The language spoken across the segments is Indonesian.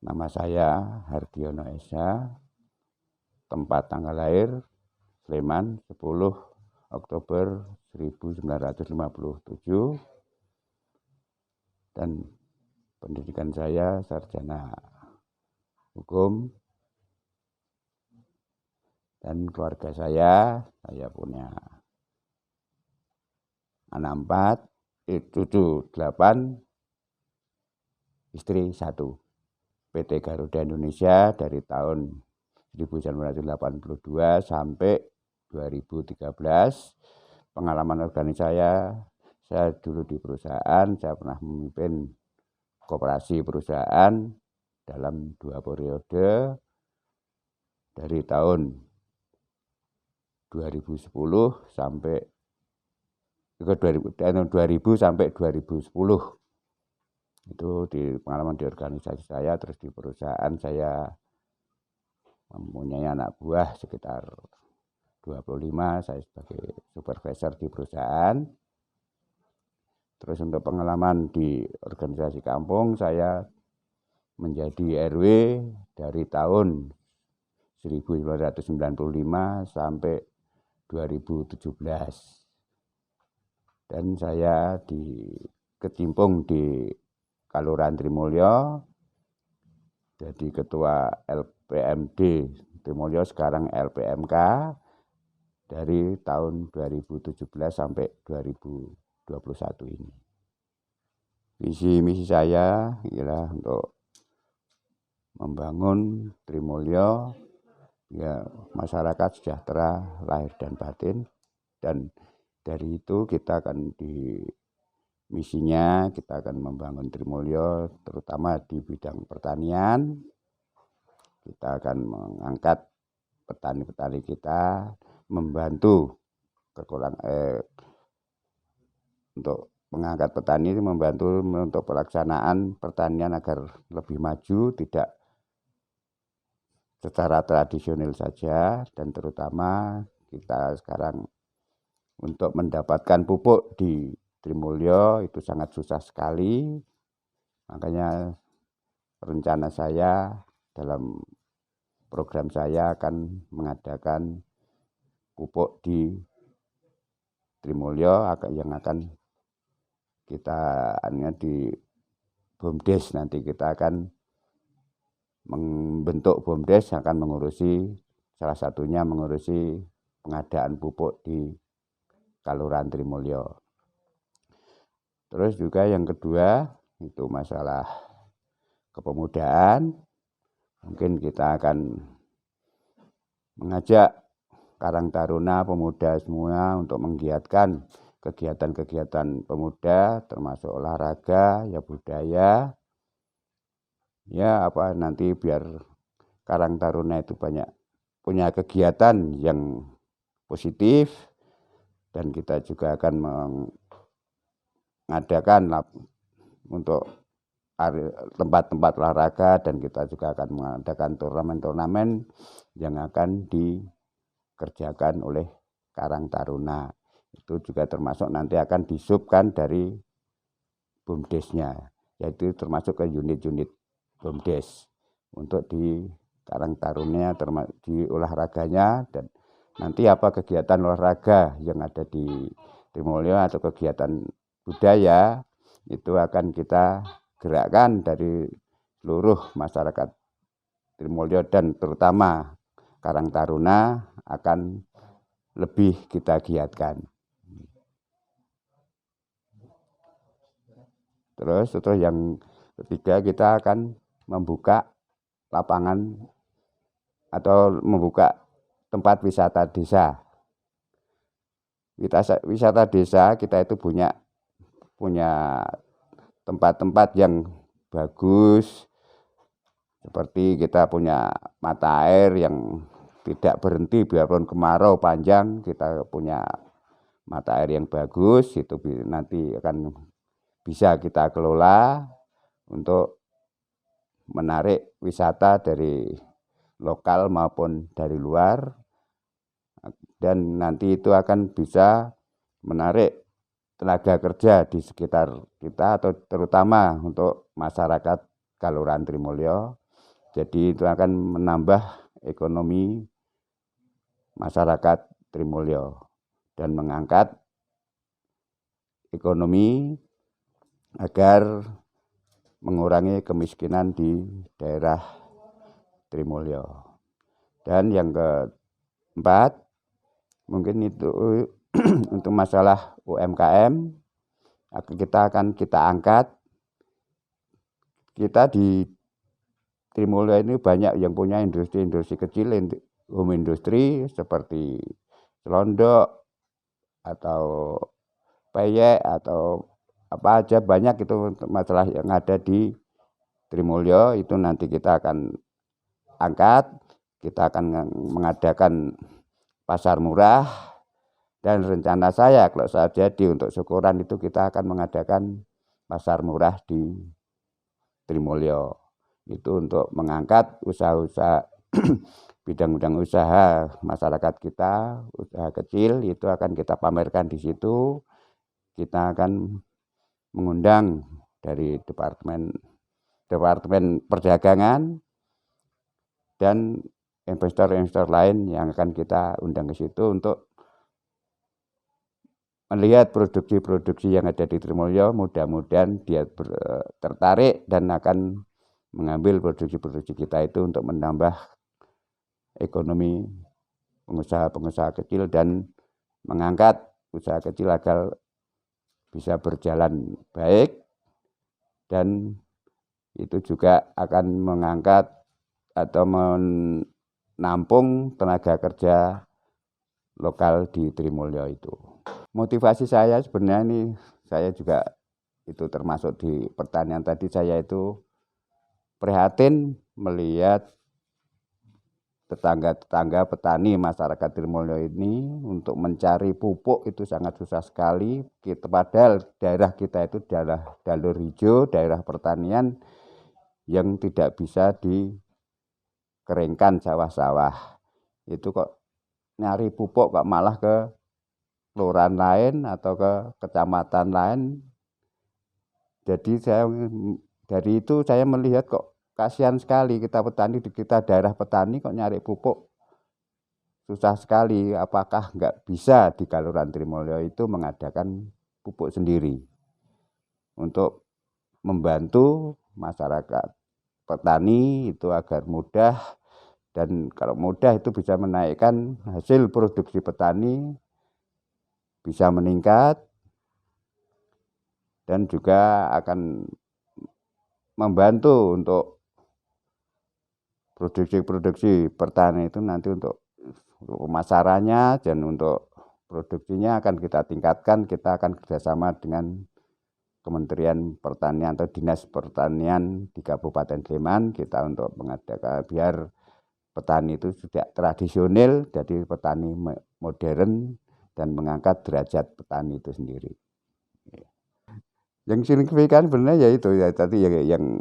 Nama saya Hardiono Esa, tempat tanggal lahir Sleman 10 Oktober 1957, dan pendidikan saya sarjana hukum. Dan keluarga saya punya anak 4, cucu 8, istri 1. PT Garuda Indonesia dari tahun 1982 sampai 2013. Pengalaman organisasi saya dulu di perusahaan, saya pernah memimpin koperasi perusahaan dalam 2 periode dari tahun 2010 sampai 2000 sampai 2010. Itu di pengalaman di organisasi saya. Terus di perusahaan saya mempunyai anak buah sekitar 25, saya sebagai supervisor di perusahaan. Terus untuk pengalaman di organisasi kampung, saya menjadi RW dari tahun 1995 sampai 2017. Dan saya kecimpung di Kelurahan Trimulyo, jadi ketua LPMD Trimulyo, sekarang LPMK, dari tahun 2017 sampai 2021 ini. Visi misi saya ialah untuk membangun Trimulyo, ya, masyarakat sejahtera lahir dan batin. Dan dari itu kita akan misinya kita akan membangun Trimulyo terutama di bidang pertanian. Kita akan mengangkat petani-petani kita, membantu untuk mengangkat petani, membantu untuk pelaksanaan pertanian agar lebih maju, tidak secara tradisional saja. Dan terutama kita sekarang untuk mendapatkan pupuk di Trimulyo itu sangat susah sekali. Makanya rencana saya dalam program saya akan mengadakan pupuk di Trimulyo yang akan kita di BUMDes. Nanti kita akan membentuk BUMDes, akan mengurusi, salah satunya mengurusi pengadaan pupuk di Kelurahan Trimulyo. Terus juga yang kedua itu masalah kepemudaan. Mungkin kita akan mengajak Karang Taruna pemuda semua untuk menggiatkan kegiatan-kegiatan pemuda, termasuk olahraga, ya budaya. Ya nanti biar Karang Taruna itu banyak punya kegiatan yang positif. Dan kita juga akan mengadakan untuk tempat-tempat olahraga, dan kita juga akan mengadakan turnamen-turnamen yang akan dikerjakan oleh Karang Taruna. Itu juga termasuk nanti akan disubkan dari BUMDesnya, yaitu termasuk ke unit-unit BUMDes untuk di Karang Taruna, di olahraganya. Dan nanti apa kegiatan olahraga yang ada di Trimulyo atau kegiatan budaya itu akan kita gerakkan dari seluruh masyarakat Trimulyo, dan terutama Karang Taruna akan lebih kita giatkan. Terus yang ketiga, kita akan membuka lapangan atau membuka tempat wisata desa. Wisata desa kita itu punya tempat-tempat yang bagus, seperti kita punya mata air yang tidak berhenti biarpun kemarau panjang. Kita punya mata air yang bagus, itu nanti akan bisa kita kelola untuk menarik wisata dari lokal maupun dari luar. Dan nanti itu akan bisa menarik tenaga kerja di sekitar kita, atau terutama untuk masyarakat Kelurahan Trimulyo. Jadi itu akan menambah ekonomi masyarakat Trimulyo dan mengangkat ekonomi agar mengurangi kemiskinan di daerah Trimulyo. Dan yang keempat, mungkin itu untuk masalah UMKM, kita angkat. Kita di Trimulyo ini banyak yang punya industri kecil, home industri seperti selondok atau peyek atau apa aja, banyak itu masalah yang ada di Trimulyo. Itu nanti kita akan angkat, kita akan mengadakan pasar murah, dan rencana saya kalau saya jadi untuk syukuran itu kita akan mengadakan pasar murah di Trimulyo. Itu untuk mengangkat usaha-usaha bidang-bidang usaha masyarakat kita, usaha kecil itu akan kita pamerkan di situ. Kita akan mengundang dari departemen perdagangan dan investor-investor lain yang akan kita undang ke situ untuk melihat produksi-produksi yang ada di Trimulyo. Mudah-mudahan dia tertarik dan akan mengambil produksi-produksi kita itu untuk menambah ekonomi pengusaha-pengusaha kecil dan mengangkat usaha kecil agar bisa berjalan baik, dan itu juga akan mengangkat atau menampung tenaga kerja lokal di Trimulyo itu. Motivasi saya sebenarnya ini, saya juga itu termasuk di pertanian tadi, saya itu prihatin melihat tetangga-tetangga petani masyarakat Trimulyo ini untuk mencari pupuk itu sangat susah sekali. Padahal daerah kita itu daerah jalur hijau, daerah pertanian yang tidak bisa dikeringkan sawah-sawah. Itu kok nyari pupuk kok malah ke kelurahan lain atau ke kecamatan lain. Jadi dari itu saya melihat kok kasihan sekali kita petani, di kita daerah petani kok nyari pupuk susah sekali. Apakah nggak bisa di Kelurahan Trimulyo itu mengadakan pupuk sendiri untuk membantu masyarakat petani itu agar mudah, dan kalau mudah itu bisa menaikkan hasil produksi petani, bisa meningkat, dan juga akan membantu untuk produksi pertanian itu nanti untuk pemasarannya dan untuk produksinya akan kita tingkatkan. Kita akan kerjasama dengan Kementerian Pertanian atau Dinas Pertanian di Kabupaten Sleman, kita untuk mengadakan biar petani itu sudah tradisional jadi petani modern dan mengangkat derajat petani itu sendiri. Yang signifikan sebenarnya yaitu ya tadi yang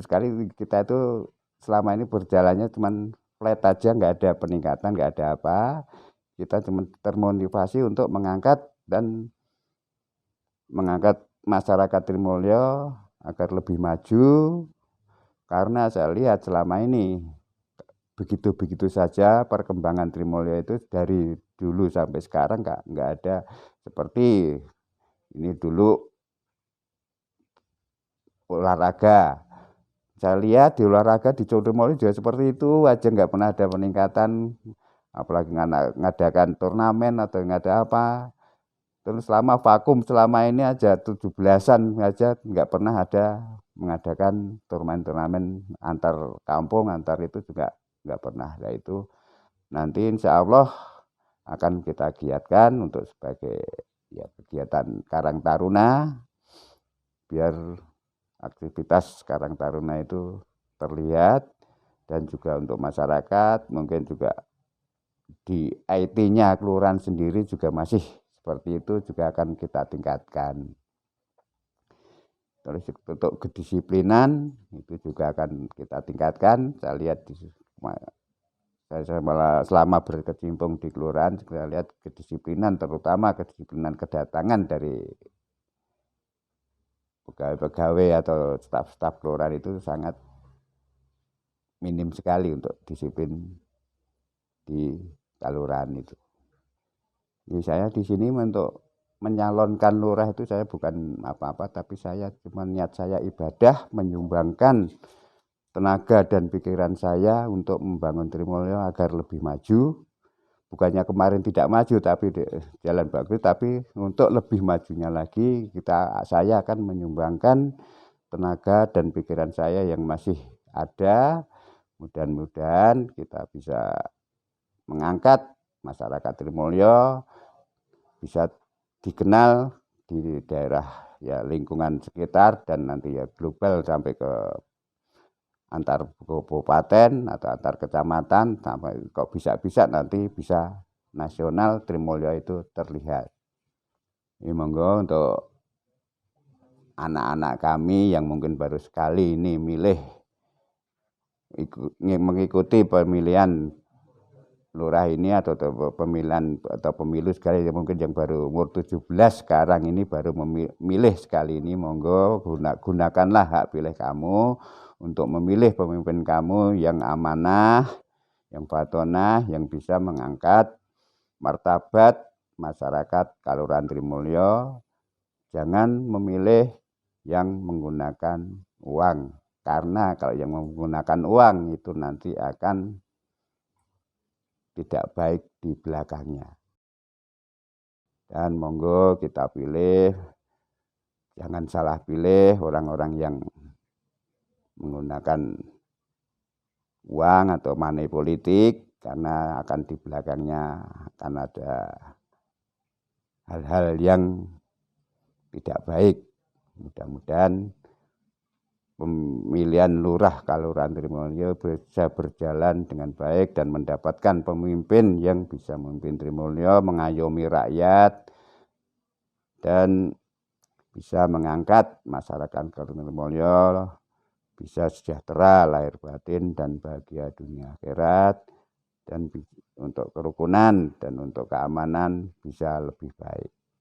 sekali kita itu selama ini berjalannya cuman flat aja, nggak ada peningkatan, nggak ada apa. Kita cuma termotivasi untuk mengangkat masyarakat Trimulyo agar lebih maju, karena saya lihat selama ini begitu-begitu saja perkembangan Trimulyo itu dari dulu sampai sekarang nggak ada seperti ini. Dulu olahraga, saya lihat di olahraga di Trimulyo juga seperti itu aja, nggak pernah ada peningkatan, apalagi ngadakan turnamen atau nggak ada apa. Terus selama vakum selama ini aja 17-an aja nggak pernah ada mengadakan turnamen antar kampung, antar itu juga nggak pernah. Nah itu nanti insya Allah akan kita giatkan untuk sebagai ya kegiatan Karang Taruna, biar aktivitas Karang Taruna itu terlihat, dan juga untuk masyarakat mungkin juga di IT-nya kelurahan sendiri juga masih seperti itu, juga akan kita tingkatkan. Terus untuk kedisiplinan itu juga akan kita tingkatkan. Saya lihat saya malah selama berkecimpung di kelurahan, saya lihat kedisiplinan, terutama kedisiplinan kedatangan dari pegawai-pegawai atau staf-staf kelurahan itu sangat minim sekali untuk disiplin di kelurahan itu. Jadi saya di sini untuk menyalonkan lurah itu saya bukan apa-apa, tapi saya cuma niat saya ibadah, menyumbangkan tenaga dan pikiran saya untuk membangun Trimulyo agar lebih maju. Bukannya kemarin tidak maju, tapi jalan bagus, tapi untuk lebih majunya lagi saya akan menyumbangkan tenaga dan pikiran saya yang masih ada. Mudah-mudahan kita bisa mengangkat masyarakat Trimulyo, bisa dikenal di daerah ya lingkungan sekitar dan nanti ya global sampai ke antar kabupaten atau antar kecamatan, sampai kok bisa nanti bisa nasional Trimulyo itu terlihat. Ini monggo untuk anak-anak kami yang mungkin baru sekali ini mengikuti pemilihan lurah ini atau pemilihan atau pemilu sekali mungkin yang baru umur 17 sekarang ini baru memilih sekali ini, monggo gunakanlah hak pilih kamu untuk memilih pemimpin kamu yang amanah, yang batonah, yang bisa mengangkat martabat masyarakat Kelurahan Trimulyo. Jangan memilih yang menggunakan uang, karena kalau yang menggunakan uang itu nanti akan tidak baik di belakangnya. Dan monggo kita pilih, jangan salah pilih orang-orang yang menggunakan uang atau money politik, karena akan di belakangnya akan ada hal-hal yang tidak baik. Mudah-mudahan pemilihan lurah Kelurahan Trimulyo bisa berjalan dengan baik dan mendapatkan pemimpin yang bisa memimpin Trimulyo, mengayomi rakyat, dan bisa mengangkat masyarakat Trimulyo bisa sejahtera lahir batin dan bahagia dunia akhirat, dan untuk kerukunan dan untuk keamanan bisa lebih baik.